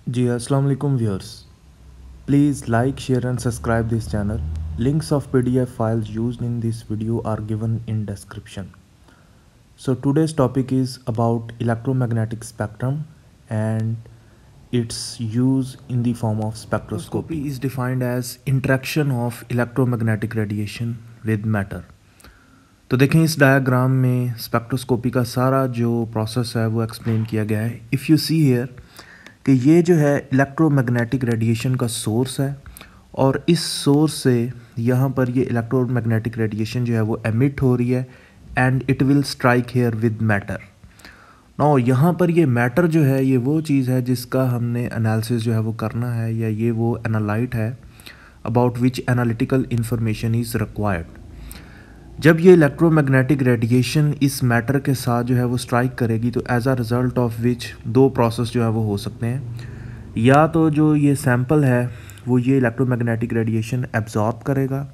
जी अस्सलाम वालेकुम viewers, please like, share and subscribe this channel. Links of PDF files used in this video are given in description. So today's topic is about electromagnetic spectrum and its use in the form of spectroscopy. Is defined as interaction of electromagnetic radiation with matter. तो देखें इस diagram में spectroscopy का सारा जो process है वो explain किया गया है. इफ़ यू सी हियर कि ये जो है इलेक्ट्रोमैग्नेटिक रेडिएशन का सोर्स है और इस सोर्स से यहाँ पर ये इलेक्ट्रोमैग्नेटिक रेडिएशन जो है वो एमिट हो रही है and it will strike here with matter. Now यहाँ पर ये मैटर जो है ये वो चीज़ है जिसका हमने एनालिसिस जो है वो करना है, या ये वो एनालाइट है about which analytical information is required. जब ये इलेक्ट्रोमैग्नेटिक रेडिएशन इस मैटर के साथ जो है वो स्ट्राइक करेगी तो as a result of which दो प्रोसेस जो है वो हो सकते हैं. या तो जो ये सैंपल है वो ये इलेक्ट्रोमैग्नेटिक रेडिएशन एब्जॉर्ब करेगा,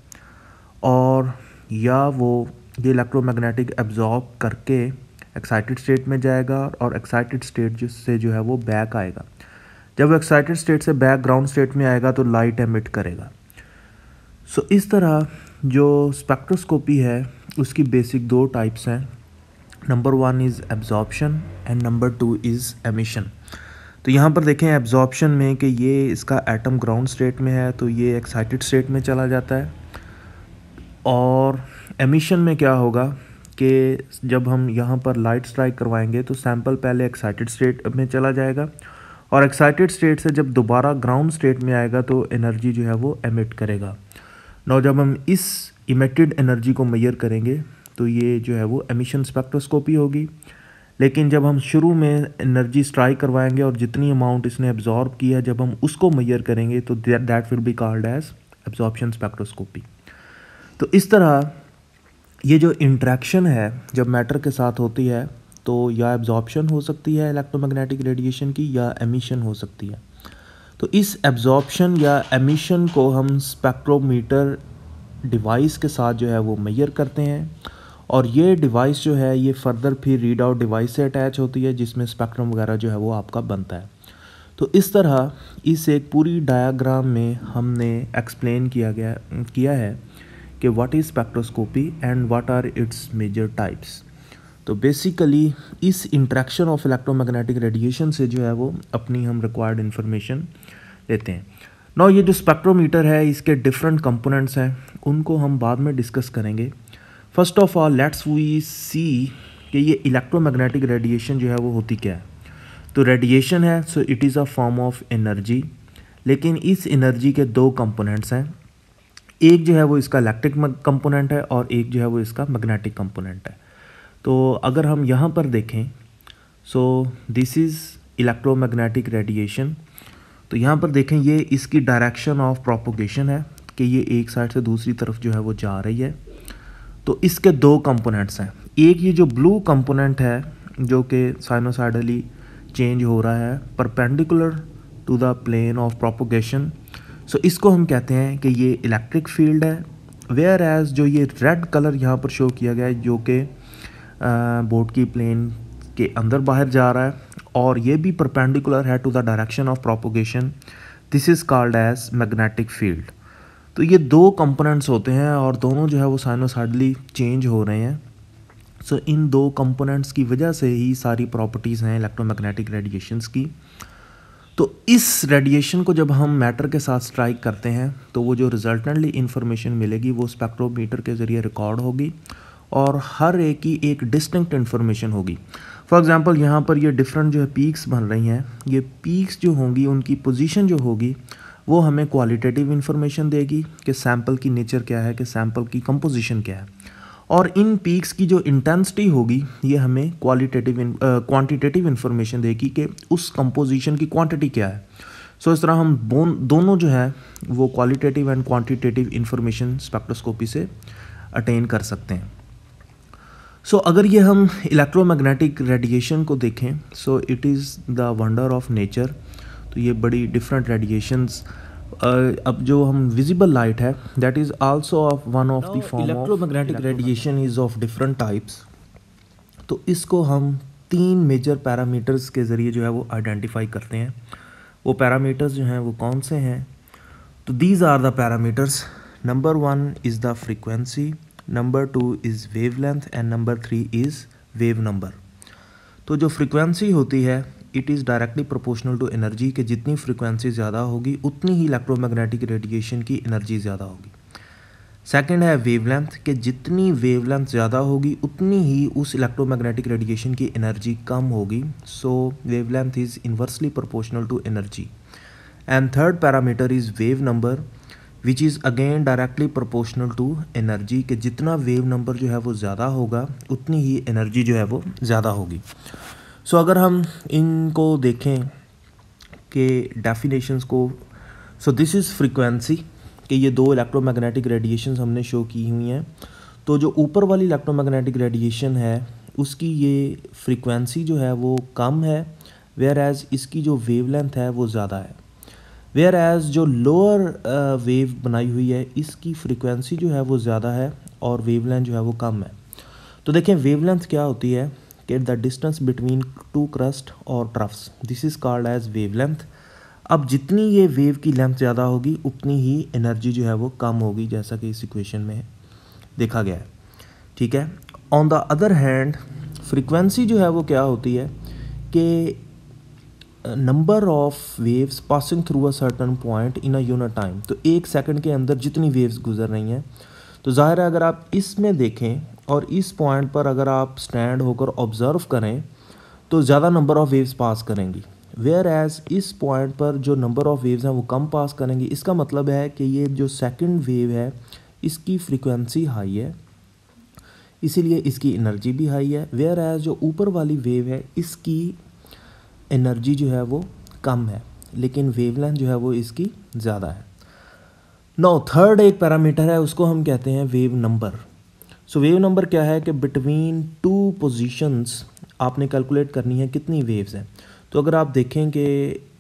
और या वो ये इलेक्ट्रोमैग्नेटिक एब्जॉर्ब करके एक्साइटेड स्टेट में जाएगा और एक्साइटेड स्टेट से जो है वो बैक आएगा. जब वो एक्साइटेड स्टेट से बैक ग्राउंड स्टेट में आएगा तो लाइट एमिट करेगा. सो इस तरह जो स्पेक्ट्रोस्कोपी है उसकी बेसिक दो टाइप्स हैं. Number 1 is absorption and number 2 is emission. तो यहाँ पर देखें एब्जॉर्प्शन में कि ये इसका एटम ग्राउंड स्टेट में है तो ये एक्साइटेड स्टेट में चला जाता है, और एमिशन में क्या होगा कि जब हम यहाँ पर लाइट स्ट्राइक करवाएंगे तो सैंपल पहले एक्साइटेड स्टेट में चला जाएगा और एक्साइटेड स्टेट से जब दोबारा ग्राउंड स्टेट में आएगा तो एनर्जी जो है वो एमिट करेगा. नौ जब हम इस इमिटेड एनर्जी को मेजर करेंगे तो ये जो है वो एमिशन स्पेक्ट्रोस्कोपी होगी. लेकिन जब हम शुरू में एनर्जी स्ट्राइक करवाएंगे और जितनी अमाउंट इसने एब्जॉर्ब की है जब हम उसको मेजर करेंगे तो that will be called as absorption spectroscopy. तो इस तरह ये जो इंट्रैक्शन है जब मैटर के साथ होती है तो या एब्जॉर्प्शन हो सकती है इलेक्ट्रोमैग्नेटिक रेडिएशन की, या एमिशन हो सकती है. तो इस एब्जॉर्प्शन या एमिशन को हम स्पेक्ट्रोमीटर डिवाइस के साथ जो है वो मेजर करते हैं, और ये डिवाइस जो है ये फर्दर फिर रीड आउट डिवाइस से अटैच होती है जिसमें स्पेक्ट्रम वगैरह जो है वो आपका बनता है. तो इस तरह इस एक पूरी डायग्राम में हमने एक्सप्लेन किया है कि what is spectroscopy and what are its major types. तो बेसिकली इस इंट्रैक्शन ऑफ इलेक्ट्रोमैग्नेटिक रेडिएशन से जो है वो अपनी हम रिक्वायर्ड इन्फॉर्मेशन लेते हैं. नाउ ये जो स्पेक्ट्रोमीटर है इसके डिफरेंट कंपोनेंट्स हैं, उनको हम बाद में डिस्कस करेंगे. First of all let's we see कि ये इलेक्ट्रोमैग्नेटिक रेडिएशन जो है वो होती क्या है. तो रेडिएशन है सो it is a form of energy, लेकिन इस एनर्जी के दो कंपोनेंट्स हैं. एक जो है वो इसका इलेक्ट्रिक कंपोनेंट है और एक जो है वो इसका मैग्नेटिक कंपोनेंट है. तो अगर हम यहाँ पर देखें so this is electromagnetic radiation. तो यहाँ पर देखें ये इसकी डायरेक्शन ऑफ प्रोपोगेशन है कि ये एक साइड से दूसरी तरफ जो है वो जा रही है. तो इसके दो कंपोनेंट्स हैं. एक ये जो ब्लू कंपोनेंट है जो कि साइनोसाइडली चेंज हो रहा है perpendicular to the plane of propagation. So इसको हम कहते हैं कि ये इलेक्ट्रिक फील्ड है. वेयर एज जो ये रेड कलर यहाँ पर शो किया गया है जो कि बोर्ड की प्लेन के अंदर बाहर जा रहा है और ये भी परपेंडिकुलर है to the direction of propagation, this is called as magnetic field. तो ये दो कंपोनेंट्स होते हैं और दोनों जो है वो साइनोसाइडली चेंज हो रहे हैं. सो इन दो कंपोनेंट्स की वजह से ही सारी प्रॉपर्टीज़ हैं इलेक्ट्रोमैग्नेटिक रेडिएशंस की. तो इस रेडिएशन को जब हम मैटर के साथ स्ट्राइक करते हैं तो वो जो रिजल्टेंटली इन्फॉर्मेशन मिलेगी वो स्पेक्ट्रोमीटर के ज़रिए रिकॉर्ड होगी और हर एक की एक डिस्टिंक्ट इन्फॉर्मेशन होगी. फॉर एग्जांपल यहाँ पर ये डिफरेंट जो है पीक्स बन रही हैं, ये पीक्स जो होंगी उनकी पोजीशन जो होगी वो हमें क्वालिटेटिव इन्फॉर्मेशन देगी कि सैंपल की नेचर क्या है, कि सैंपल की कंपोजिशन क्या है. और इन पीक्स की जो इंटेंसिटी होगी ये हमें क्वांटिटेटिव इन्फॉर्मेशन देगी कि उस कंपोजिशन की क्वांटिटी क्या है. सो इस तरह हम दोनों जो है वो qualitative and quantitative information spectroscopy से अटेन कर सकते हैं. सो अगर ये हम इलेक्ट्रोमैग्नेटिक रेडिएशन को देखें सो it is the wonder of nature. तो ये बड़ी डिफरेंट रेडिएशंस अब जो हम विजिबल लाइट है that is also of one of the form electromagnetic radiation is of different types. तो इसको हम 3 मेजर पैरामीटर्स के ज़रिए जो है वो आइडेंटिफाई करते हैं. वो पैरामीटर्स जो हैं वो कौन से हैं? तो these are the parameters. Number 1 is the frequency, number 2 is wavelength and number 3 is wave number. तो जो फ्रीक्वेंसी होती है it is directly proportional to energy, कि जितनी फ्रीक्वेंसी ज़्यादा होगी उतनी ही इलेक्ट्रोमैग्नेटिक रेडिएशन की एनर्जी ज़्यादा होगी। सेकंड है वेवलेंथ, कि जितनी वेवलेंथ ज़्यादा होगी उतनी ही उस इलेक्ट्रोमैग्नेटिक रेडिएशन की एनर्जी कम होगी। So wavelength is inversely proportional to energy. And third parameter is wave number which is again directly proportional to energy, कि जितना वेव नंबर जो है वो ज़्यादा होगा उतनी ही एनर्जी जो है वो ज़्यादा होगी। सो अगर हम इनको देखें कि डेफिनेशंस को, सो दिस इज़ फ्रीक्वेंसी, कि ये दो इलेक्ट्रोमैग्नेटिक रेडिएशंस हमने शो की हुई हैं। तो जो ऊपर वाली इलेक्ट्रोमैग्नेटिक रेडिएशन है उसकी ये फ्रीक्वेंसी जो है वो कम है, वेयर एज इसकी जो वेवलेंथ है वो ज़्यादा है। वेयर एज जो लोअर वेव बनाई हुई है इसकी फ्रीक्वेंसी जो है वो ज़्यादा है और वेवलेंथ जो है वो कम है। तो देखें वेवलेंथ क्या होती है कि the distance between two crest और troughs, this is called as wavelength. अब जितनी ये वेव की लेंथ ज़्यादा होगी उतनी ही एनर्जी जो है वो कम होगी, जैसा कि इस इक्वेशन में देखा गया है। ठीक है। On the other hand frequency जो है वो क्या होती है कि number of waves passing through a certain point in a unit time. तो एक सेकंड के अंदर जितनी वेव्स गुजर रही हैं, तो ज़ाहिर है अगर आप इसमें देखें और इस पॉइंट पर अगर आप स्टैंड होकर ऑब्ज़र्व करें तो ज़्यादा नंबर ऑफ़ वेव्स पास करेंगी, वेयर एज इस पॉइंट पर जो नंबर ऑफ़ वेव्स हैं वो कम पास करेंगी। इसका मतलब है कि ये जो सेकंड वेव है इसकी फ्रीक्वेंसी हाई है, इसीलिए इसकी एनर्जी भी हाई है, वेयर एज जो ऊपर वाली वेव है इसकी एनर्जी जो है वो कम है, लेकिन वेवलेंथ जो है वो इसकी ज़्यादा है। नाउ थर्ड एक पैरामीटर है, उसको हम कहते हैं वेव नंबर। सो वेव नंबर क्या है कि बिटवीन टू पोजीशंस आपने कैलकुलेट करनी है कितनी वेव्स हैं। तो अगर आप देखें कि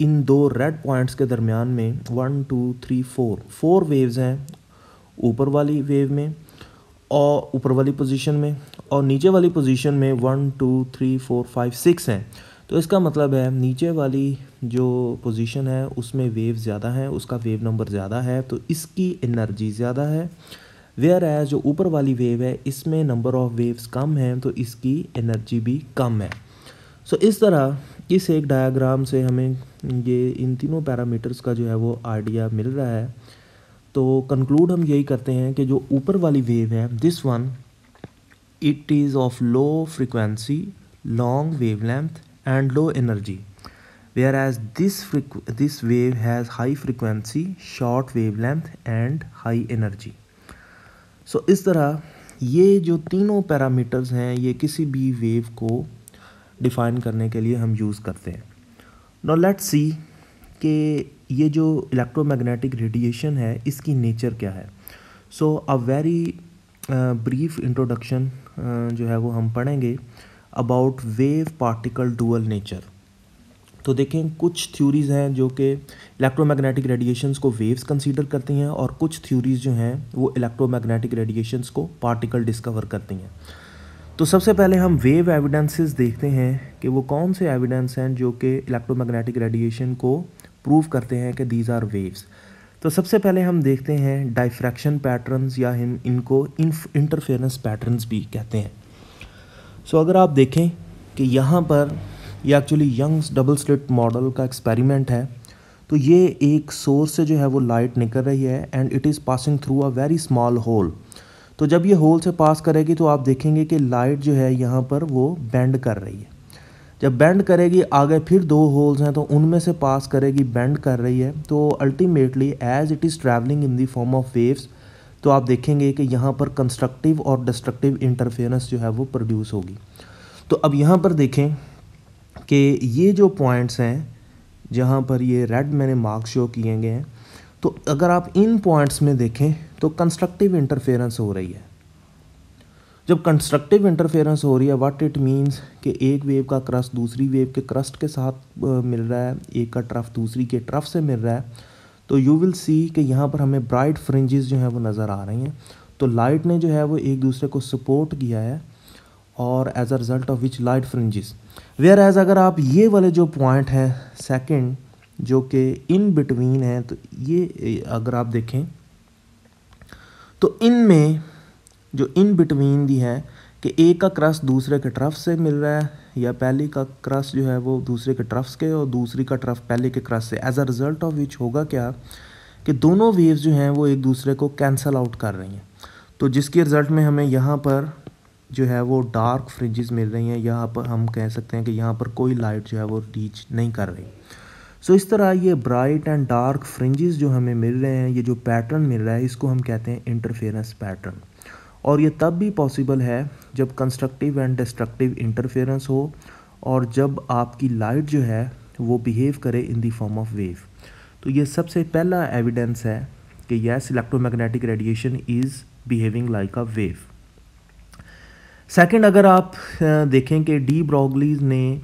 इन दो रेड पॉइंट्स के दरमियान में 1 2 3 4 वेव्स हैं ऊपर वाली वेव में और ऊपर वाली पोजीशन में, और नीचे वाली पोजीशन में 1 2 3 4 5 6 हैं। तो इसका मतलब है नीचे वाली जो पोजीशन है उसमें वेव ज़्यादा है, उसका वेव नंबर ज़्यादा है, तो इसकी एनर्जी ज़्यादा है। वेयर एज जो ऊपर वाली वेव है इसमें नंबर ऑफ़ वेव्स कम हैं, तो इसकी एनर्जी भी कम है। सो इस तरह इस एक डायग्राम से हमें ये इन तीनों पैरामीटर्स का जो है वो आइडिया मिल रहा है। तो कंक्लूड हम यही करते हैं कि जो ऊपर वाली वेव है this one it is of low frequency, long wavelength and low energy, whereas this wave has high frequency, short wavelength and high energy. So इस तरह ये जो तीनों पैरामीटर्स हैं ये किसी भी वेव को डिफ़ाइन करने के लिए हम यूज़ करते हैं। Now let's see कि ये जो इलेक्ट्रोमैग्नेटिक रेडिएशन है इसकी नेचर क्या है। सो अ वेरी ब्रीफ इंट्रोडक्शन जो है वो हम पढ़ेंगे about wave particle dual nature. तो देखें कुछ थ्योरीज़ हैं जो कि इलेक्ट्रोमैग्नेटिक रेडिएशंस को वेव्स कंसीडर करती हैं और कुछ थ्योरीज़ जो हैं वो इलेक्ट्रोमैग्नेटिक रेडिएशंस को पार्टिकल डिस्कवर करती हैं। तो सबसे पहले हम वेव एविडेंसेस देखते हैं कि वो कौन से एविडेंस हैं जो कि इलेक्ट्रोमैग्नेटिक रेडिएशन को प्रूव करते हैं कि दीज आर वेव्स। तो सबसे पहले हम देखते हैं डाइफ्रैक्शन पैटर्न्स, या हम इनको इंटरफेरेंस पैटर्न्स भी कहते हैं। सो अगर आप देखें कि यहाँ पर ये actually Young's double slit model का एक्सपेरिमेंट है। तो ये एक सोर्स से जो है वो लाइट निकल रही है and it is passing through a very small hole. तो जब ये होल से पास करेगी तो आप देखेंगे कि लाइट जो है यहाँ पर वो बेंड कर रही है। जब बेंड करेगी आगे फिर दो होल्स हैं तो उनमें से पास करेगी, बेंड कर रही है। तो ultimately as it is travelling in the form of waves, तो आप देखेंगे कि यहाँ पर कंस्ट्रक्टिव और डिस्ट्रक्टिव इंटरफेरेंस जो है वो प्रोड्यूस होगी। तो अब यहाँ पर देखें कि ये जो पॉइंट्स हैं जहाँ पर ये रेड मैंने मार्क शो किए गए हैं, तो अगर आप इन पॉइंट्स में देखें तो कंस्ट्रक्टिव इंटरफेरेंस हो रही है। जब कंस्ट्रक्टिव इंटरफेरेंस हो रही है व्हाट इट मीन्स कि एक वेव का क्रस्ट दूसरी वेव के क्रस्ट के साथ मिल रहा है, एक का ट्रफ दूसरी के ट्रफ से मिल रहा है। तो यू विल सी कि यहाँ पर हमें ब्राइट फ्रिंजेस जो हैं वो नज़र आ रही हैं। तो लाइट ने जो है वो एक दूसरे को सपोर्ट किया है और as a result of which light fringes. Whereas अगर आप ये वाले जो पॉइंट हैं सेकंड जो कि इन बिटवीन है। तो ये अगर आप देखें तो इनमें जो इन बिटवीन दी है कि एक का क्रस्ट दूसरे के ट्रफ से मिल रहा है, या पहली का क्रस्ट जो है वो दूसरे के ट्रफ्स के और दूसरी का ट्रफ पहले के क्रस्ट से, as a result of which होगा क्या कि दोनों वेव्स जो हैं वो एक दूसरे को कैंसल आउट कर रही हैं। तो जिसके रिज़ल्ट में हमें यहाँ पर जो है वो डार्क फ्रिंजेस मिल रही हैं। यहाँ पर हम कह सकते हैं कि यहाँ पर कोई लाइट जो है वो रीच नहीं कर रही। सो इस तरह ये ब्राइट एंड डार्क फ्रिंजेस जो हमें मिल रहे हैं, ये जो पैटर्न मिल रहा है, इसको हम कहते हैं इंटरफेरेंस पैटर्न। और ये तब भी पॉसिबल है जब कंस्ट्रक्टिव एंड डिस्ट्रक्टिव इंटरफेरेंस हो और जब आपकी लाइट जो है वो बिहेव करे इन द फॉर्म ऑफ वेव। तो ये सबसे पहला एविडेंस है कि yes, electromagnetic radiation is behaving like a wave. Second, अगर आप देखें कि डी ब्रॉगली ने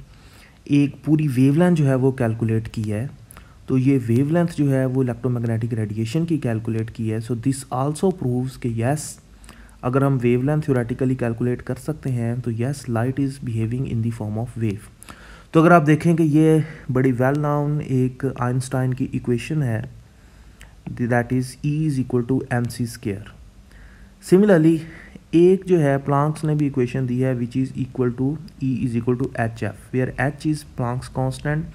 एक पूरी वेवलेंथ जो है वो कैलकुलेट की है, तो ये वेवलेंथ जो है वो इलेक्ट्रोमैग्नेटिक रेडिएशन की कैलकुलेट की है। सो दिस आल्सो प्रूव्स कि यस, अगर हम वेवलेंथ थ्योरेटिकली कैलकुलेट कर सकते हैं तो yes, light is behaving in the form of wave. तो अगर आप देखें कि ये बड़ी वेल नाउन एक आइंस्टाइन की इक्वेशन है, that is E is equal to mc²। Similarly एक जो है प्लांक्स ने भी इक्वेशन दी है which is equal to E is equal to hf, where h is Planck's constant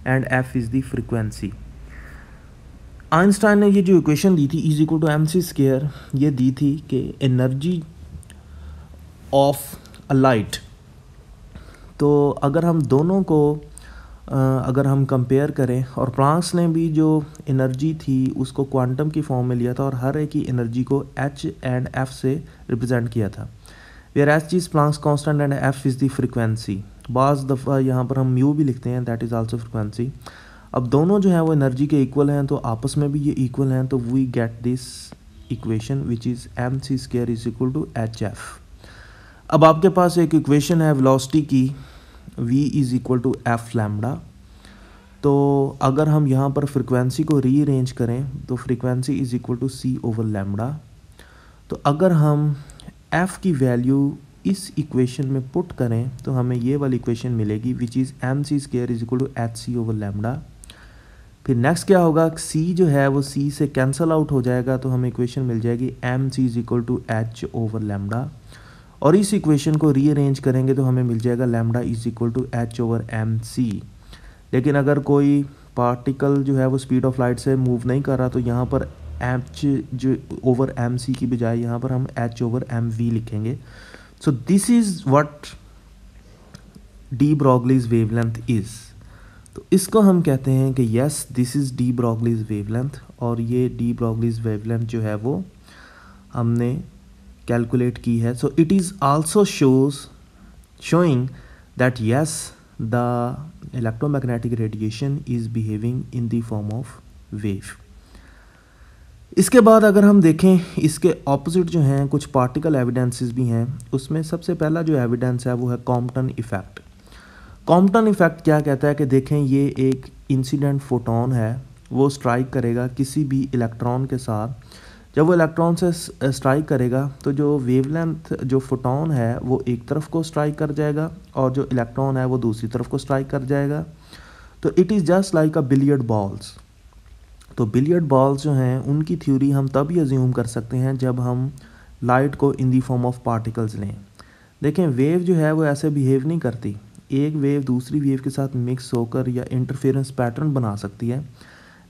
and f is the frequency. Einstein ने ये जो इक्वेशन दी थी E is equal to mc², ये दी थी कि एनर्जी ऑफ अ लाइट। तो अगर हम दोनों को अगर हम कंपेयर करें, और प्लांक्स ने भी जो एनर्जी थी उसको क्वांटम की फॉर्म में लिया था और हर एक की एनर्जी को h एंड f से रिप्रेजेंट किया था, where h is Planck's constant and f is the frequency. बाज़ दफ़ा यहाँ पर हम म्यू भी लिखते हैं, दैट इज़ आल्सो फ्रीक्वेंसी। अब दोनों जो है वो एनर्जी के इक्वल हैं, तो आपस में भी ये इक्वल हैं, तो we get this equation which is mc² is equal to hf। अब आपके पास एक इक्वेशन है वेलोसिटी की, v is equal to f lambda. तो अगर हम यहाँ पर फ्रीक्वेंसी को रीअरेंज करें तो frequency is equal to c over lambda. तो अगर हम f की वैल्यू इस इक्वेशन में पुट करें तो हमें ये वाली इक्वेशन मिलेगी which is mc² is equal to hc over lambda. फिर नेक्स्ट क्या होगा, c जो है वो c से कैंसल आउट हो जाएगा, तो हमें इक्वेशन मिल जाएगी mc is equal to h over lambda. और इस इक्वेशन को रीअरेंज करेंगे तो हमें मिल जाएगा lambda is equal to h over mc। लेकिन अगर कोई पार्टिकल जो है वो स्पीड ऑफ लाइट से मूव नहीं कर रहा, तो यहाँ पर h जो ओवर mc की बजाय यहाँ पर हम h ओवर mv लिखेंगे। So this is what de Broglie's wavelength is. तो इसको हम कहते हैं कि yes, this is de Broglie's wavelength. और ये डी ब्रॉगलीज वेवलेंथ जो है वो हमने कैलकुलेट की है। सो it is also showing that yes, the electromagnetic radiation is behaving in the form of wave. इसके बाद अगर हम देखें इसके ऑपोजिट जो हैं कुछ पार्टिकल एविडेंसेस भी हैं, उसमें सबसे पहला जो एविडेंस है वो है कॉम्पटन इफ़ेक्ट। कॉम्पटन इफ़ेक्ट क्या कहता है कि देखें, ये एक इंसिडेंट फोटोन है, वो स्ट्राइक करेगा किसी भी इलेक्ट्रॉन के साथ। जब वो इलेक्ट्रॉन से स्ट्राइक करेगा तो जो वेवलेंथ जो फोटोन है वो एक तरफ को स्ट्राइक कर जाएगा और जो इलेक्ट्रॉन है वो दूसरी तरफ को स्ट्राइक कर जाएगा। तो it is just like a billiard balls. तो बिलियर्ड बॉल्स जो हैं उनकी थ्योरी हम तब ही अज्यूम कर सकते हैं जब हम लाइट को इन दी फॉर्म ऑफ पार्टिकल्स लें। देखें, वेव जो है वो ऐसे बिहेव नहीं करती। एक वेव दूसरी वेव के साथ मिक्स होकर या इंटरफेरेंस पैटर्न बना सकती है,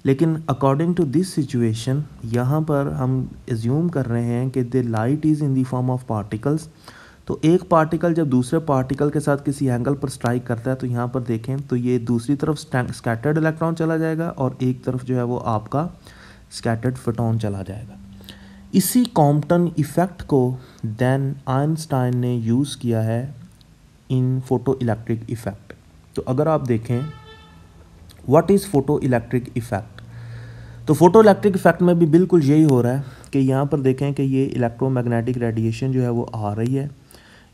लेकिन अकॉर्डिंग टू दिस सिचुएशन यहाँ पर हम एज्यूम कर रहे हैं कि the light is in the form of particles. तो एक पार्टिकल जब दूसरे पार्टिकल के साथ किसी एंगल पर स्ट्राइक करता है तो यहाँ पर देखें तो ये दूसरी तरफ स्कैटर्ड इलेक्ट्रॉन चला जाएगा और एक तरफ जो है वो आपका स्कैटर्ड फोटोन चला जाएगा। इसी कॉम्पटन इफ़ेक्ट को देन आइंस्टाइन ने यूज़ किया है इन फोटो इलेक्ट्रिक इफ़ेक्ट। तो अगर आप देखें what is photo electric effect, तो फोटो इलेक्ट्रिक इफ़ेक्ट में भी बिल्कुल यही हो रहा है कि यहाँ पर देखें कि ये इलेक्ट्रोमैग्नेटिक रेडिएशन जो है वो आ रही है,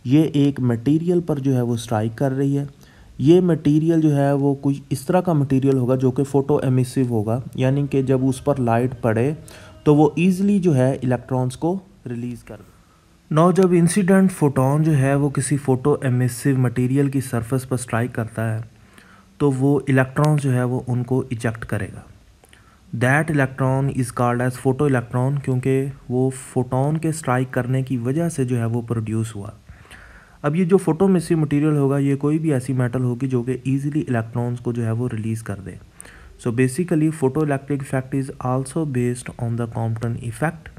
ये एक मटेरियल पर जो है वो स्ट्राइक कर रही है। ये मटेरियल जो है वो कुछ इस तरह का मटेरियल होगा जो कि फ़ोटो एमिसिव होगा, यानी कि जब उस पर लाइट पड़े तो वो ईज़िली जो है इलेक्ट्रॉन्स को रिलीज़ कर दे। नौ जब इंसिडेंट फोटोन जो है वो किसी फ़ोटो एमिसिव मटेरियल की सरफेस पर स्ट्राइक करता है तो वो इलेक्ट्रॉन जो है वो उनको इजेक्ट करेगा। That electron is called as photo electron, क्योंकि वो फोटोन के स्ट्राइक करने की वजह से जो है वो प्रोड्यूस हुआ। अब ये जो फोटोमिसिव मटेरियल होगा ये कोई भी ऐसी मेटल होगी जो कि ईजिली इलेक्ट्रॉन्स को जो है वो रिलीज़ कर दे। So basically photo electric effect is also based on the Compton effect.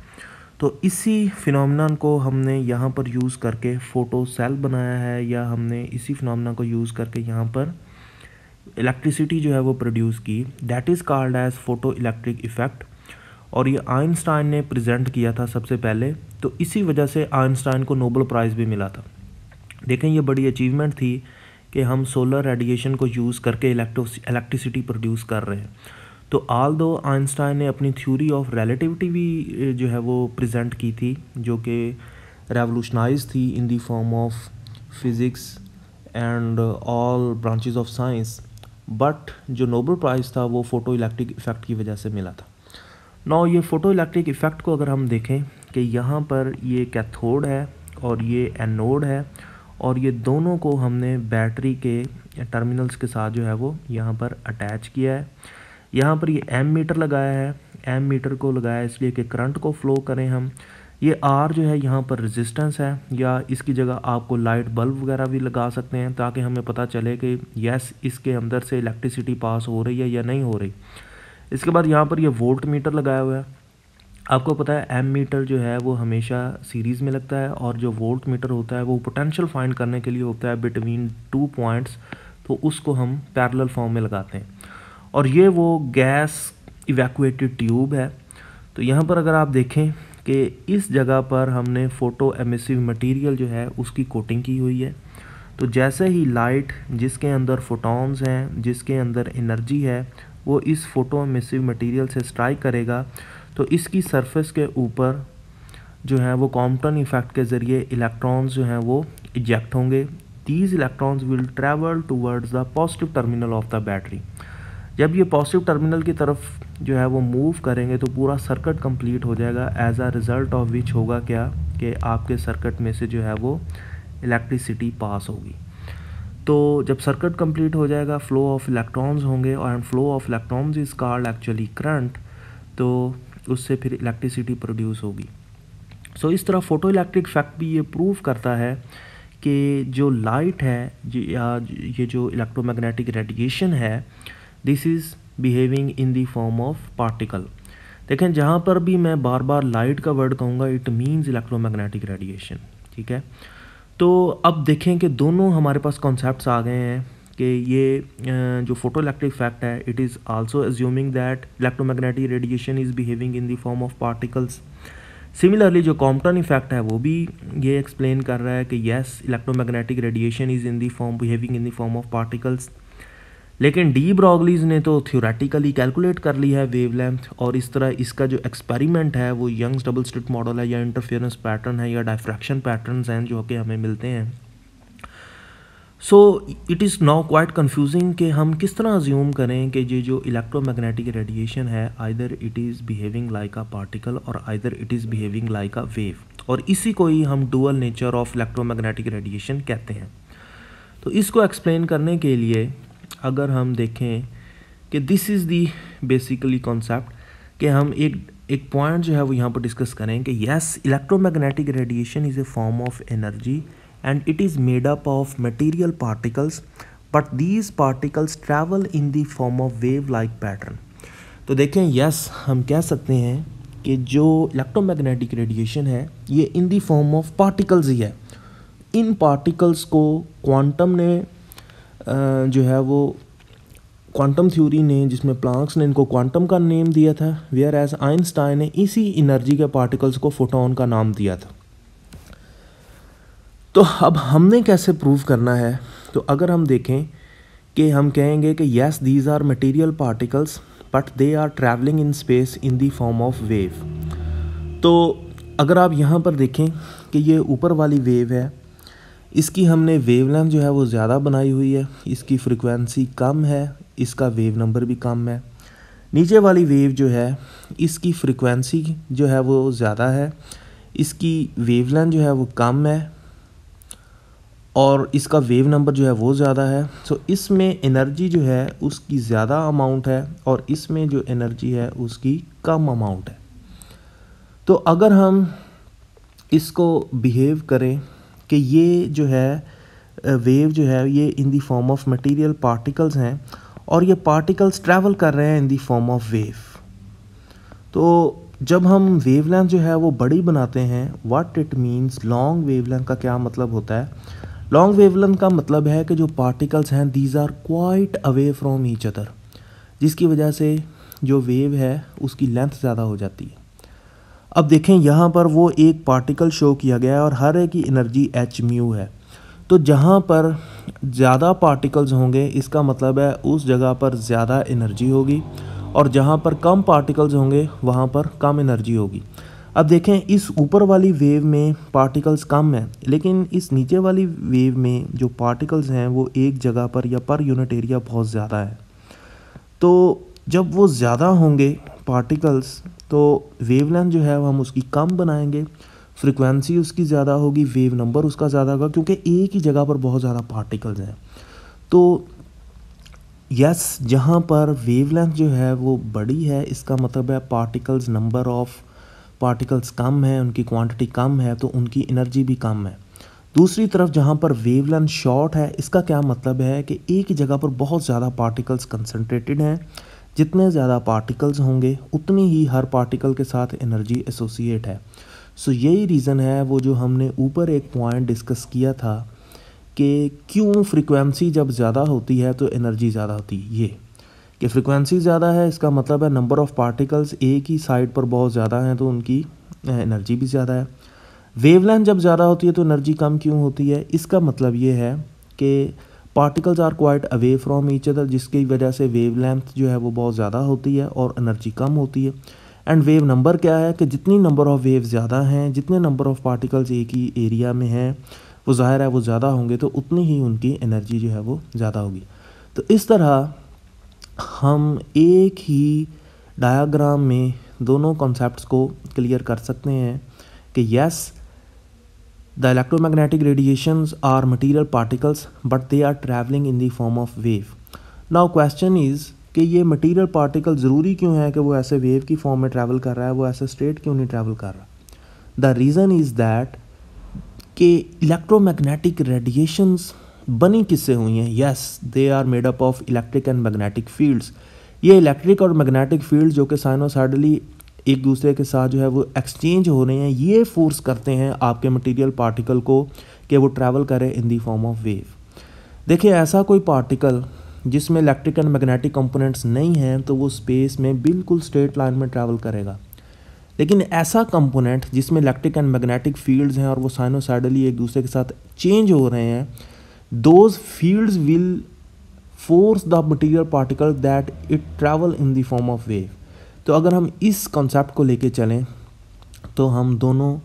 तो इसी फिनोमेनन को हमने यहाँ पर यूज़ करके फ़ोटो सेल बनाया है, या हमने इसी फिनोमेनन को यूज़ करके यहाँ पर इलेक्ट्रिसिटी जो है वो प्रोड्यूस की। That is called as photo electric effect. और ये आइंस्टाइन ने प्रेजेंट किया था सबसे पहले, तो इसी वजह से आइंस्टाइन को नोबेल प्राइज़ भी मिला था। देखें ये बड़ी अचीवमेंट थी कि हम सोलर रेडिएशन को यूज़ करके इलेक्ट्रिसिटी प्रोड्यूस कर रहे हैं। तो ऑल दो आइंस्टाइन ने अपनी थ्योरी ऑफ रिलेटिविटी भी जो है वो प्रेजेंट की थी, जो कि रेवोल्यूशनाइज थी इन the form of physics and all branches of science. But जो नोबेल प्राइज़ था वो फ़ोटो इलेक्ट्रिक इफ़ेक्ट की वजह से मिला था। नाउ ये फ़ोटो इलेक्ट्रिक इफ़ेक्ट को अगर हम देखें कि यहाँ पर ये कैथोड है और ये एनोड है, और ये दोनों को हमने बैटरी के टर्मिनल्स के साथ जो है वो यहाँ पर अटैच किया है। यहाँ पर ये एम मीटर लगाया है, एम मीटर को लगाया है इसलिए कि करंट को फ्लो करें हम। ये आर जो है यहाँ पर रेजिस्टेंस है, या इसकी जगह आपको लाइट बल्ब वगैरह भी लगा सकते हैं ताकि हमें पता चले कि यस इसके अंदर से इलेक्ट्रिसिटी पास हो रही है या नहीं हो रही। इसके बाद यहाँ पर ये वोल्ट मीटर लगाया हुआ है। आपको पता है एम मीटर जो है वो हमेशा सीरीज़ में लगता है, और जो वोल्ट मीटर होता है वो पोटेंशियल फाइंड करने के लिए होता है बिटवीन 2 पॉइंट्स, तो उसको हम पैरेलल फॉर्म में लगाते हैं। और ये वो गैस इवैक्यूएटेड ट्यूब है। तो यहाँ पर अगर आप देखें कि इस जगह पर हमने फ़ोटो एमिसिव मटेरियल जो है उसकी कोटिंग की हुई है। तो जैसे ही लाइट जिसके अंदर फोटॉन्स हैं, जिसके अंदर एनर्जी है, वो इस फोटो एमिसिव मटेरियल से स्ट्राइक करेगा, तो इसकी सरफेस के ऊपर जो है वो कॉम्पटन इफेक्ट के ज़रिए इलेक्ट्रॉन्स जो हैं वो इजेक्ट होंगे। These electrons will travel towards the positive terminal of the battery. जब ये पॉजिटिव टर्मिनल की तरफ जो है वो मूव करेंगे तो पूरा सर्किट कंप्लीट हो जाएगा, as a result of which होगा क्या कि आपके सर्किट में से जो है वो इलेक्ट्रिसिटी पास होगी। तो जब सर्किट कंप्लीट हो जाएगा फ्लो ऑफ इलेक्ट्रॉन्स होंगे, और flow of electrons is called actually current. तो उससे फिर इलेक्ट्रिसिटी प्रोड्यूस होगी। सो इस तरह फ़ोटो इलेक्ट्रिक इफेक्ट भी ये प्रूव करता है कि जो लाइट है या ये जो इलेक्ट्रोमैग्नेटिक रेडिएशन है, this is behaving in the form of particle. देखें जहाँ पर भी मैं बार बार लाइट का वर्ड कहूँगा इट मीन्स इलेक्ट्रोमैग्नेटिक रेडिएशन, ठीक है। तो अब देखें कि दोनों हमारे पास कॉन्सेप्ट्स आ गए हैं कि ये जो फोटो इलेक्ट्रिक इफेक्ट है it is also assuming that electromagnetic radiation is behaving in the form of particles. Similarly जो कॉम्पटन इफेक्ट है वो भी ये एक्सप्लेन कर रहा है कि yes electromagnetic radiation is in the form behaving in the form of particles. लेकिन डी ब्रॉगलीज ने तो थ्योरेटिकली कैलकुलेट कर ली है वेवलेंथ, और इस तरह इसका जो एक्सपेरिमेंट है वो यंग्स डबल स्लिट मॉडल है, या इंटरफेरेंस पैटर्न है, या डायफ्रैक्शन पैटर्न्स हैं जो कि हमें मिलते हैं। So it is now quite confusing कि हम किस तरह अज्यूम करें कि ये जो इलेक्ट्रोमैग्नेटिक रेडिएशन है either it is behaving like a particle और either it is behaving like a wave, और इसी को ही हम dual nature of electromagnetic radiation कहते हैं। तो इसको एक्सप्लेन करने के लिए अगर हम देखें कि this is the basically concept कि हम एक पॉइंट जो है वो यहाँ पर डिस्कस करें कि yes electromagnetic radiation is a form of energy and it is made up of material particles, but these particles travel in the form of wave like pattern। तो देखें यस हम कह सकते हैं कि जो इलेक्ट्रोमैग्नेटिक रेडिएशन है ये इन दी फॉर्म ऑफ पार्टिकल्स ही है। इन पार्टिकल्स को क्वांटम ने जो है वो क्वांटम थ्योरी ने, जिसमें प्लांक्स ने इनको क्वांटम का नेम दिया था, वेयर एज आइंस्टाइन ने इसी एनर्जी के पार्टिकल्स को फोटोन का नाम दिया था। तो अब हमने कैसे प्रूव करना है, तो अगर हम देखें कि हम कहेंगे कि yes these are material particles but they are travelling in space in the form of wave. तो अगर आप यहाँ पर देखें कि ये ऊपर वाली वेव है, इसकी हमने वेवलेंथ जो है वो ज़्यादा बनाई हुई है, इसकी फ्रिक्वेंसी कम है, इसका वेव नंबर भी कम है। नीचे वाली वेव जो है इसकी फ्रिक्वेंसी जो है वो ज़्यादा है, इसकी वेवलेंथ जो है वो कम है, और इसका वेव नंबर जो है वो ज़्यादा है। सो इसमें एनर्जी जो है उसकी ज़्यादा अमाउंट है और इसमें जो एनर्जी है उसकी कम अमाउंट है। तो अगर हम इसको बिहेव करें कि ये जो है वेव जो है ये इन the form of material particles हैं और ये पार्टिकल्स ट्रैवल कर रहे हैं इन द फॉर्म ऑफ वेव। तो जब हम वेवलेंथ जो है वो बड़ी बनाते हैं, what it means, long wavelength का क्या मतलब होता है? लॉन्ग वेवलेंथ का मतलब है कि जो पार्टिकल्स हैं these are quite away from each other, जिसकी वजह से जो वेव है उसकी लेंथ ज़्यादा हो जाती है। अब देखें यहाँ पर वो एक पार्टिकल शो किया गया है और हर एक की एनर्जी h म्यू है। तो जहाँ पर ज़्यादा पार्टिकल्स होंगे इसका मतलब है उस जगह पर ज़्यादा एनर्जी होगी और जहाँ पर कम पार्टिकल्स होंगे वहाँ पर कम एनर्जी होगी। अब देखें इस ऊपर वाली वेव में पार्टिकल्स कम हैं, लेकिन इस नीचे वाली वेव में जो पार्टिकल्स हैं वो एक जगह पर या पर यूनिट एरिया बहुत ज़्यादा है। तो जब वो ज़्यादा होंगे पार्टिकल्स तो वेवलेंथ जो है वो हम उसकी कम बनाएंगे, फ्रीक्वेंसी उसकी ज़्यादा होगी, वेव नंबर उसका ज़्यादा होगा, क्योंकि एक ही जगह पर बहुत ज़्यादा पार्टिकल्स हैं। तो यस, जहाँ पर वेवलेंथ जो है वो बड़ी है इसका मतलब है पार्टिकल्स, नंबर ऑफ पार्टिकल्स कम है, उनकी क्वांटिटी कम है, तो उनकी एनर्जी भी कम है। दूसरी तरफ जहाँ पर वेवलेंथ शॉर्ट है इसका क्या मतलब है कि एक ही जगह पर बहुत ज़्यादा पार्टिकल्स कंसंट्रेटेड हैं। जितने ज़्यादा पार्टिकल्स होंगे उतनी ही हर पार्टिकल के साथ एनर्जी एसोसिएट है। सो यही रीज़न है वो जो हमने ऊपर एक पॉइंट डिस्कस किया था कि क्यों फ्रीक्वेंसी जब ज़्यादा होती है तो एनर्जी ज़्यादा होती है। ये कि फ्रीक्वेंसी ज़्यादा है इसका मतलब है नंबर ऑफ़ पार्टिकल्स एक ही साइड पर बहुत ज़्यादा हैं तो उनकी एनर्जी भी ज़्यादा है। वेवलेंथ जब ज़्यादा होती है तो एनर्जी कम क्यों होती है? इसका मतलब ये है कि particles are quite away from each other, जिसकी वजह से वेवलेंथ जो है वो बहुत ज़्यादा होती है और एनर्जी कम होती है। एंड वेव नंबर क्या है कि जितनी नंबर ऑफ़ वेव ज़्यादा हैं, जितने नंबर ऑफ़ पार्टिकल्स एक ही एरिया में हैं, वो ज़ाहिर है वो ज़्यादा होंगे तो उतनी ही उनकी एनर्जी जो है वो ज़्यादा होगी। तो इस तरह हम एक ही डायग्राम में दोनों कॉन्सेप्ट्स को क्लियर कर सकते हैं कि yes, the electromagnetic radiations are material particles but they are traveling in the form of wave. Now question is कि ये मटीरियल पार्टिकल ज़रूरी क्यों है कि वो ऐसे वेव की फॉर्म में ट्रैवल कर रहा है, वो ऐसे स्ट्रेट क्यों नहीं ट्रैवल कर रहा? द रीज़न इज़ दैट कि इलेक्ट्रोमैग्नेटिक रेडिएशंस बनी किससे हुई हैं? Yes, they are made up of electric and magnetic fields. ये इलेक्ट्रिक और मैग्नेटिक फील्ड जो कि साइनोसाइडली एक दूसरे के साथ जो है वो एक्सचेंज हो रहे हैं, ये फोर्स करते हैं आपके मटेरियल पार्टिकल को कि वो ट्रैवल करे इन दी फॉर्म ऑफ वेव। देखिए, ऐसा कोई पार्टिकल जिसमें इलेक्ट्रिक एंड मैग्नेटिक कंपोनेंट्स नहीं हैं तो वो स्पेस में बिल्कुल स्ट्रेट लाइन में ट्रैवल करेगा। लेकिन ऐसा कंपोनेंट जिसमें इलेक्ट्रिक एंड मैग्नेटिक फील्ड्स हैं और वो साइनोसाइडली एक दूसरे के साथ चेंज हो रहे हैं, those fields will force the material particle that it travel in the form of wave. तो अगर हम इस कॉन्सेप्ट को लेके चलें तो हम दोनों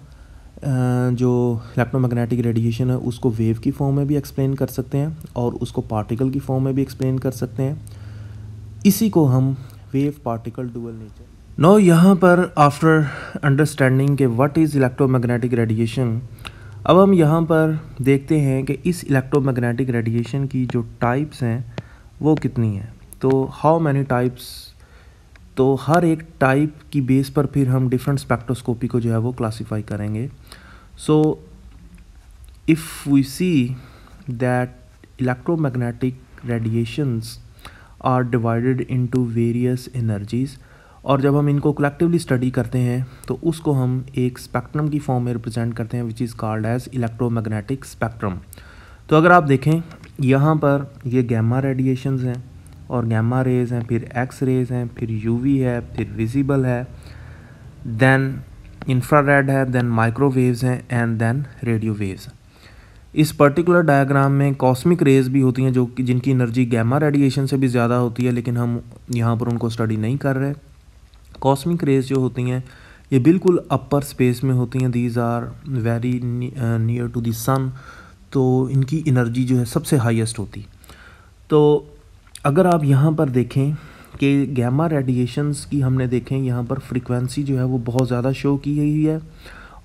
जो इलेक्ट्रोमैग्नेटिक रेडिएशन है उसको वेव की फॉर्म में भी एक्सप्लेन कर सकते हैं और उसको पार्टिकल की फॉर्म में भी एक्सप्लेन कर सकते हैं। इसी को हम wave particle dual nature. No, यहाँ पर आफ्टर अंडरस्टैंडिंग के व्हाट इज़ इलेक्ट्रोमैग्नेटिक रेडिएशन, अब हम यहाँ पर देखते हैं कि इस इलेक्ट्रोमैग्नेटिक रेडिएशन की जो टाइप्स हैं वो कितनी हैं। तो हाउ मैनी टाइप्स, तो हर एक टाइप की बेस पर फिर हम डिफरेंट स्पेक्ट्रोस्कोपी को जो है वो क्लासीफाई करेंगे। So if we see that electromagnetic radiations are divided into various energies, और जब हम इनको कलेक्टिवली स्टडी करते हैं तो उसको हम एक स्पेक्ट्रम की फॉर्म में रिप्रेजेंट करते हैं which is called as electromagnetic spectrum. तो अगर आप देखें यहाँ पर ये गैमा रेडिएशंस हैं और गैमा रेज़ हैं, फिर एक्स रेज़ हैं, फिर यूवी है, फिर विजिबल है, देन इंफ्रारेड है, देन माइक्रोवेव्स हैं एंड देन रेडियो वेव्स। इस पर्टिकुलर डायग्राम में कॉस्मिक रेज़ भी होती हैं जो कि जिनकी एनर्जी गैमा रेडिएशन से भी ज़्यादा होती है, लेकिन हम यहाँ पर उनको स्टडी नहीं कर रहे। कॉस्मिक रेज़ जो होती हैं ये बिल्कुल अपर स्पेस में होती हैं, these are very near to the sun, तो इनकी एनर्जी जो है सबसे हाईएस्ट होती। तो अगर आप यहाँ पर देखें कि गैमा रेडिएशंस की हमने देखें यहाँ पर फ्रीक्वेंसी जो है वो बहुत ज़्यादा शो की गई है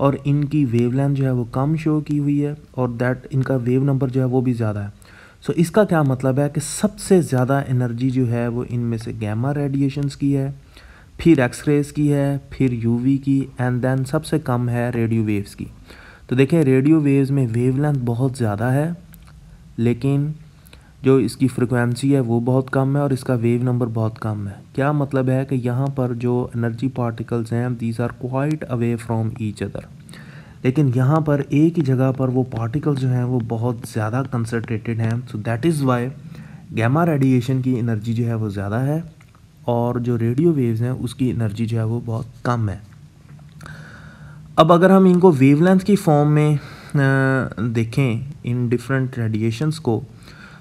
और इनकी वेवलेंथ जो है वो कम शो की हुई है और दैट इनका वेव नंबर जो है वो भी ज़्यादा है। सो इसका क्या मतलब है कि सबसे ज़्यादा एनर्जी जो है वो इनमें से गैमा रेडिएशंस की है, फिर एक्सरेज की है, फिर यूवी की, एंड देन सबसे कम है रेडियो वेव्स की। तो देखें रेडियो वेव्स में वेवलेंथ बहुत ज़्यादा है लेकिन जो इसकी फ्रिक्वेंसी है वो बहुत कम है और इसका वेव नंबर बहुत कम है। क्या मतलब है कि यहाँ पर जो एनर्जी पार्टिकल्स हैं these are quite away from each other, लेकिन यहाँ पर एक ही जगह पर वो पार्टिकल्स जो हैं वो बहुत ज़्यादा कंसनट्रेटेड हैं। So that is why gamma radiation की एनर्जी जो है वो ज़्यादा है और जो रेडियो वेव्स हैं उसकी एनर्जी जो है वो बहुत कम है। अब अगर हम इनको वेवलेंथ की फॉर्म में देखें इन डिफरेंट रेडिएशंस को,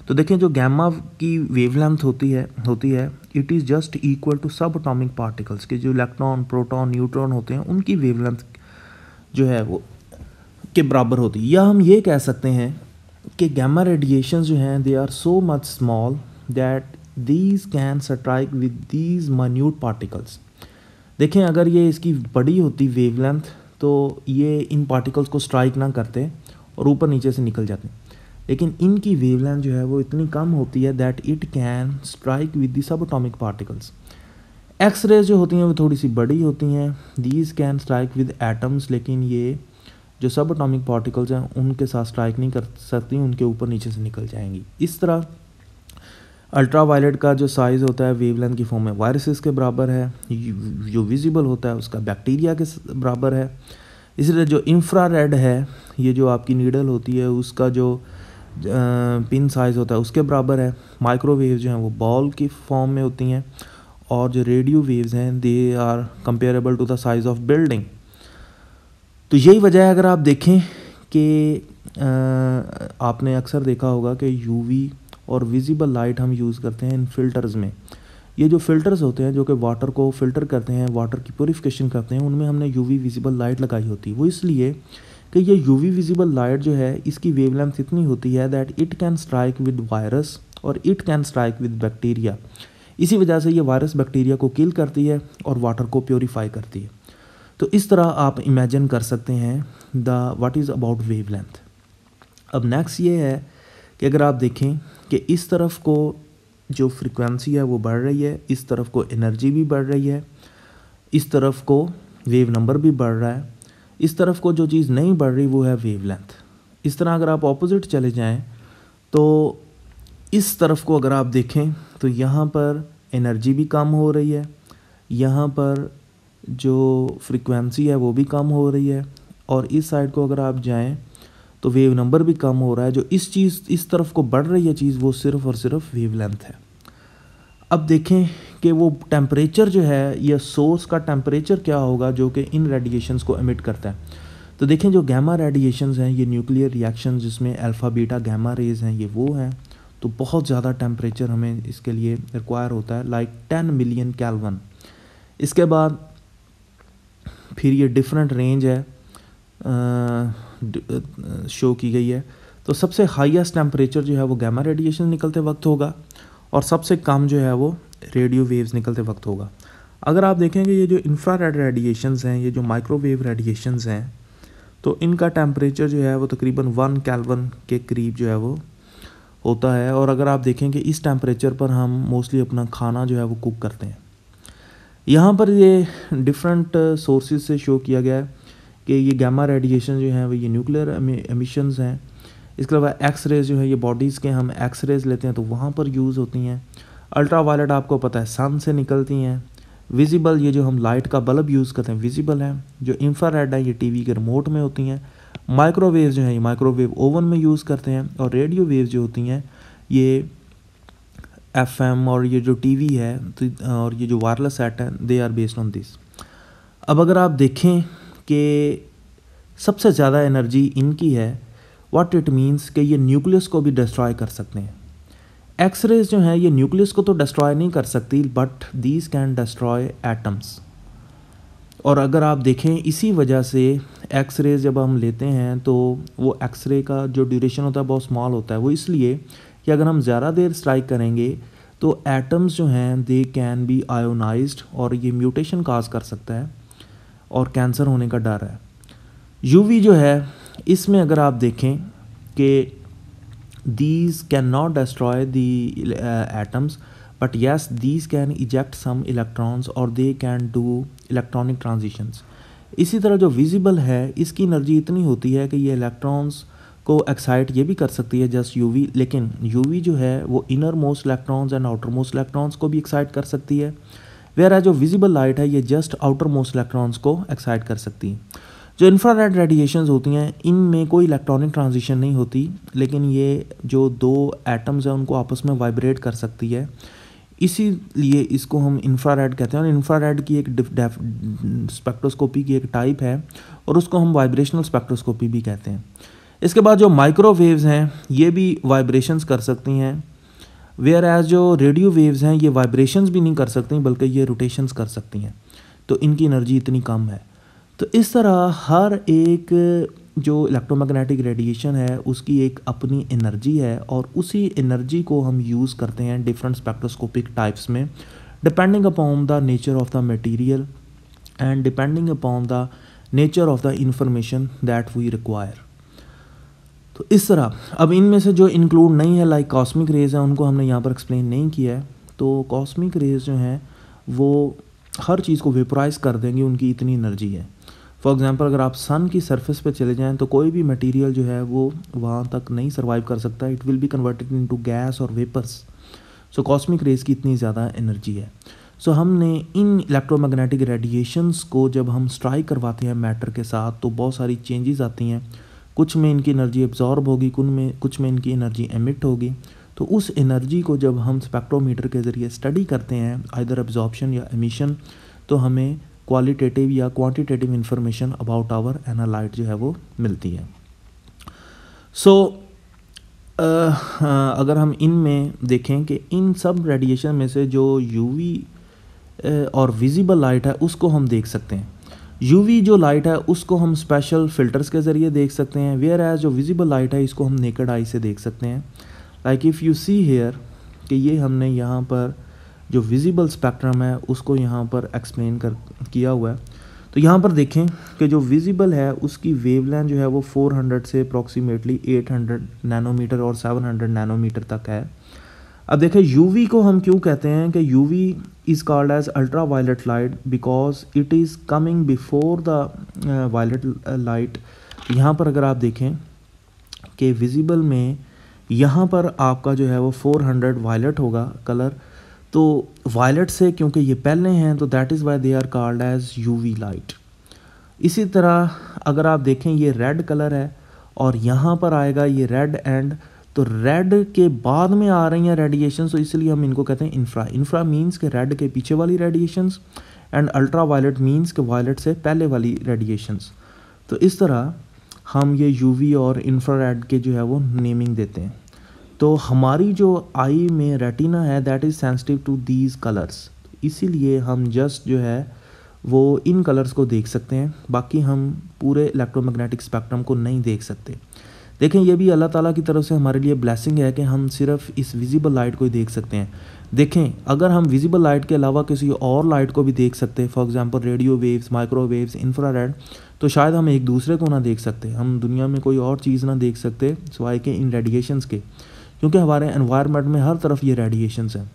तो देखें जो गैमा की वेवलेंथ होती है it is just equal to subatomic particles के जो इलेक्ट्रॉन, प्रोटॉन, न्यूट्रॉन होते हैं उनकी वेवलेंथ जो है वो के बराबर होती है। या हम ये कह सकते हैं कि गैमा रेडिएशन जो हैं they are so much small that these can strike with these minute particles. देखें अगर ये इसकी बड़ी होती वेवलेंथ तो ये इन पार्टिकल्स को स्ट्राइक ना करते और ऊपर नीचे से निकल जाते, लेकिन इनकी वेवलेंथ जो है वो इतनी कम होती है that it can strike with the subatomic particles. X rays जो होती हैं वो थोड़ी सी बड़ी होती हैं, these can strike with atoms, लेकिन ये जो सब एटॉमिक पार्टिकल्स हैं उनके साथ स्ट्राइक नहीं कर सकती, उनके ऊपर नीचे से निकल जाएंगी। इस तरह अल्ट्रा वायलेट का जो साइज़ होता है वेवलेंथ की फॉर्म में वायरसेस के बराबर है, जो विजिबल होता है उसका बैक्टीरिया के बराबर है। इसलिए जो इंफ्रारेड है ये जो आपकी नीडल होती है उसका जो पिन साइज़ होता है उसके बराबर है। माइक्रोवेव जो हैं वो बॉल की फॉर्म में होती हैं और जो रेडियो वेव्स हैं they are comparable to the size of building. तो यही वजह है अगर आप देखें कि आपने अक्सर देखा होगा कि यूवी और विजिबल लाइट हम यूज़ करते हैं इन फ़िल्टर्स में। ये जो फ़िल्टर्स होते हैं जो कि वाटर को फ़िल्टर करते हैं, वाटर की प्योरीफिकेशन करते हैं, उनमें हमने यूवी विजिबल लाइट लगाई होती है। वो इसलिए कि ये यूवी विजिबल लाइट जो है इसकी वेवलेंथ इतनी होती है that it can strike with virus और it can strike with bacteria. इसी वजह से ये वायरस बैक्टीरिया को किल करती है और वाटर को प्योरीफाई करती है। तो इस तरह आप इमेजिन कर सकते हैं the what is about wavelength. अब नेक्स्ट ये है कि अगर आप देखें कि इस तरफ को जो फ्रीक्वेंसी है वो बढ़ रही है, इस तरफ को एनर्जी भी बढ़ रही है, इस तरफ को वेव नंबर भी बढ़ रहा है, इस तरफ को जो चीज़ नहीं बढ़ रही वो है वेवलेंथ। इस तरह अगर आप ऑपोजिट चले जाएं तो इस तरफ को अगर आप देखें तो यहाँ पर एनर्जी भी कम हो रही है, यहाँ पर जो फ्रीक्वेंसी है वो भी कम हो रही है, और इस साइड को अगर आप जाएं तो वेव नंबर भी कम हो रहा है। जो इस तरफ को बढ़ रही है चीज़ वो सिर्फ़ और सिर्फ वेवलेंथ है। अब देखें कि वो टेम्परेचर जो है या सोर्स का टेम्परेचर क्या होगा जो कि इन रेडिएशंस को एमिट करता है। तो देखें जो गैमा रेडिएशंस हैं ये न्यूक्लियर रिएक्शन जिसमें अल्फ़ा बीटा गैमा रेज हैं ये वो हैं, तो बहुत ज़्यादा टेम्परेचर हमें इसके लिए रिक्वायर होता है लाइक 10 मिलियन केल्विन। इसके बाद फिर ये डिफरेंट रेंज है शो की गई है। तो सबसे हाईएस्ट टेम्परेचर जो है वो गैमा रेडिएशन निकलते वक्त होगा और सबसे कम जो है वो रेडियो वेव्स निकलते वक्त होगा। अगर आप देखेंगे ये जो इंफ्रारेड रेडिएशंस हैं, ये जो माइक्रोवेव रेडिएशंस हैं, तो इनका टेम्परेचर जो है वो तकरीबन 1 केल्विन के करीब जो है वो होता है। और अगर आप देखेंगे इस टेम्परेचर पर हम मोस्टली अपना खाना जो है वो कुक करते हैं। यहाँ पर ये डिफरेंट सोर्सेज से शो किया गया है कि ये गैमा रेडिएशन जो है वो ये न्यूक्लियर एमिशंस हैं। इसके अलावा एक्स रेज जो है ये बॉडीज़ के हम एक्स रेज लेते हैं तो वहाँ पर यूज़ होती हैं। अल्ट्रा वायलेट आपको पता है सन से निकलती हैं। विजिबल ये जो हम लाइट का बल्ब यूज़ करते हैं विजिबल है। जो इंफ्रारेड है ये टीवी के रिमोट में होती हैं। माइक्रोवेव जो है ये माइक्रोवेव ओवन में यूज़ करते हैं। और रेडियो वेव जो होती हैं ये FM और ये जो टीवी है और ये जो वायरलेस सेट है they are based on this. अब अगर आप देखें कि सबसे ज़्यादा एनर्जी इनकी है, व्हाट इट मीन्स कि ये न्यूक्लियस को भी डिस्ट्रॉय कर सकते हैं। एक्स रेज जो हैं ये न्यूक्लियस को तो डिस्ट्रॉय नहीं कर सकती but these can destroy atoms. और अगर आप देखें इसी वजह से एक्स रेज जब हम लेते हैं तो वो एक्स रे का जो ड्यूरेशन होता है बहुत स्मॉल होता है। वो इसलिए कि अगर हम ज़्यादा देर स्ट्राइक करेंगे तो एटम्स जो हैं दे कैन बी आयोनाइज्ड और ये म्यूटेशन काज कर सकता है और कैंसर होने का डर है। यूवी जो है इसमें अगर आप देखें कि these cannot destroy the atoms, but yes these can eject some electrons or they can do electronic transitions. इसी तरह जो विजिबल है इसकी एनर्जी इतनी होती है कि ये इलेक्ट्रॉन्स को एक्साइट ये भी कर सकती है जस्ट यूवी, लेकिन यूवी जो है वो inner most electrons and outer most electrons को भी एक्साइट कर सकती है, वेयर जो विजिबल लाइट है ये जस्ट आउटर मोस्ट इलेक्ट्रॉन्स को एक्साइट कर सकती है। जो इंफ्रारेड रेडिएशंस होती हैं इनमें कोई इलेक्ट्रॉनिक ट्रांजिशन नहीं होती, लेकिन ये जो दो एटम्स हैं उनको आपस में वाइब्रेट कर सकती है, इसीलिए इसको हम इंफ्रारेड कहते हैं। और इंफ्रारेड की एक स्पेक्ट्रोस्कोपी की एक टाइप है और उसको हम वाइब्रेशनल स्पेक्ट्रोस्कोपी भी कहते हैं। इसके बाद जो माइक्रोवेव्स हैं ये भी वाइब्रेशंस कर सकती हैं, वेयर एज जो रेडियो वेव्स हैं ये वाइब्रेशंस भी नहीं कर सकती बल्कि ये रोटेशंस कर सकती हैं, तो इनकी एनर्जी इतनी कम है। तो इस तरह हर एक जो इलेक्ट्रोमैग्नेटिक रेडिएशन है उसकी एक अपनी एनर्जी है और उसी एनर्जी को हम यूज़ करते हैं डिफरेंट स्पेक्ट्रोस्कोपिक टाइप्स में, depending upon the nature of the material and depending upon the nature of the information that we require. तो इस तरह अब इनमें से जो इंक्लूड नहीं है लाइक कॉस्मिक रेज है उनको हमने यहाँ पर एक्सप्लेन नहीं किया है। तो कॉस्मिक रेज जो हैं वो हर चीज़ को वेपराइज कर देंगे, उनकी इतनी एनर्जी है। फॉर एग्जांपल अगर आप सन की सरफेस पे चले जाएं तो कोई भी मटेरियल जो है वो वहाँ तक नहीं सर्वाइव कर सकता, it will be converted into gas और वेपर्स। सो कॉस्मिक रेज की इतनी ज़्यादा एनर्जी है। सो हमने इन इलेक्ट्रोमैग्नेटिक रेडिएशंस को जब हम स्ट्राइक करवाते हैं मैटर के साथ तो बहुत सारी चेंजेस आती हैं, कुछ में इनकी एनर्जी एब्जॉर्ब होगी, कुछ में इनकी एनर्जी एमिट होगी। तो उस एनर्जी को जब हम स्पेक्ट्रोमीटर के ज़रिए स्टडी करते हैं आइदर एब्जॉर्प्शन या एमिशन, तो हमें क्वालिटेटिव या quantitative information about our analyte जो है वो मिलती है। सो अगर हम इनमें देखें कि इन सब रेडिएशन में से जो यूवी और विजिबल लाइट है उसको हम देख सकते हैं। यूवी जो लाइट है उसको हम स्पेशल फ़िल्टर्स के ज़रिए देख सकते हैं, वेयर एज जो विजिबल लाइट है इसको हम नेकेड आई से देख सकते हैं। Like if you see here कि ये हमने यहाँ पर जो विजिबल स्पेक्ट्रम है उसको यहाँ पर एक्सप्लेन किया हुआ है। तो यहाँ पर देखें कि जो विजिबल है उसकी वेवलेंथ जो है वो 400 से अप्रॉक्सीमेटली 800 नैनोमीटर और 700 नैनोमीटर तक है। अब देखें यूवी को हम क्यों कहते हैं कि UV is called as ultraviolet light because it is coming before the violet light. यहाँ पर अगर आप देखें कि विजिबल में यहाँ पर आपका जो है वो 400 वायलेट होगा कलर, तो वायलेट से क्योंकि ये पहले हैं तो that is why they are called as UV light. इसी तरह अगर आप देखें ये रेड कलर है और यहाँ पर आएगा ये रेड एंड, तो रेड के बाद में आ रही हैं रेडिएशन, तो इसलिए हम इनको कहते हैं इंफ्रा। इंफ्रा मीन्स के रेड के पीछे वाली radiations and ultraviolet means के वायलेट से पहले वाली रेडिएशंस। तो इस तरह हम ये यूवी और इंफ्रारेड के जो है वो नेमिंग देते हैं। तो हमारी जो आई में रेटिना है that is sensitive to these colours, इसीलिए हम जस्ट जो है वो इन कलर्स को देख सकते हैं, बाकी हम पूरे इलेक्ट्रोमैग्नेटिक स्पेक्ट्रम को नहीं देख सकते। देखें ये भी अल्लाह ताला की तरफ से हमारे लिए ब्लेसिंग है कि हम सिर्फ इस विजिबल लाइट को ही देख सकते हैं। देखें अगर हम विजिबल लाइट के अलावा किसी और लाइट को भी देख सकते हैं, for example radio waves, microwaves, infrared, तो शायद हम एक दूसरे को ना देख सकते, हम दुनिया में कोई और चीज़ ना देख सकते सिवाय के इन रेडिएशंस के, क्योंकि हमारे एनवायरनमेंट में हर तरफ ये रेडिएशंस हैं।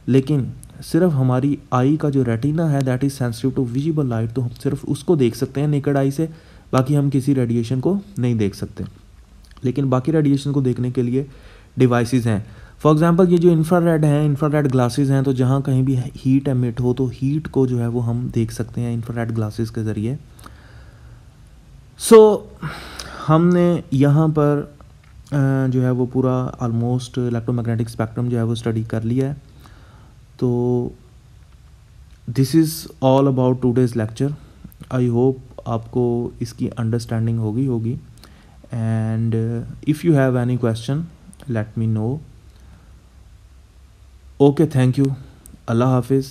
लेकिन सिर्फ हमारी आई का जो रेटिना है that is sensitive to visible light, तो हम सिर्फ उसको देख सकते हैं नेकेड आई से, बाकी हम किसी रेडिएशन को नहीं देख सकते। लेकिन बाकी रेडिएशन को देखने के लिए डिवाइसेस हैं। फॉर एग्जांपल ये जो इंफ्रारेड हैं, इंफ्रारेड ग्लासेस हैं, तो जहाँ कहीं भी हीट एमिट हो तो हीट को जो है वो हम देख सकते हैं इंफ्रारेड ग्लासेस के ज़रिए। सो हमने यहाँ पर जो है वो पूरा ऑलमोस्ट इलेक्ट्रोमैग्नेटिक स्पेक्ट्रम जो है वो स्टडी कर लिया है। तो this is all about today's lecture. I hope आपको इसकी अंडरस्टैंडिंग होगी and if you have any question let me know. Okay, thank you. Allah Hafiz.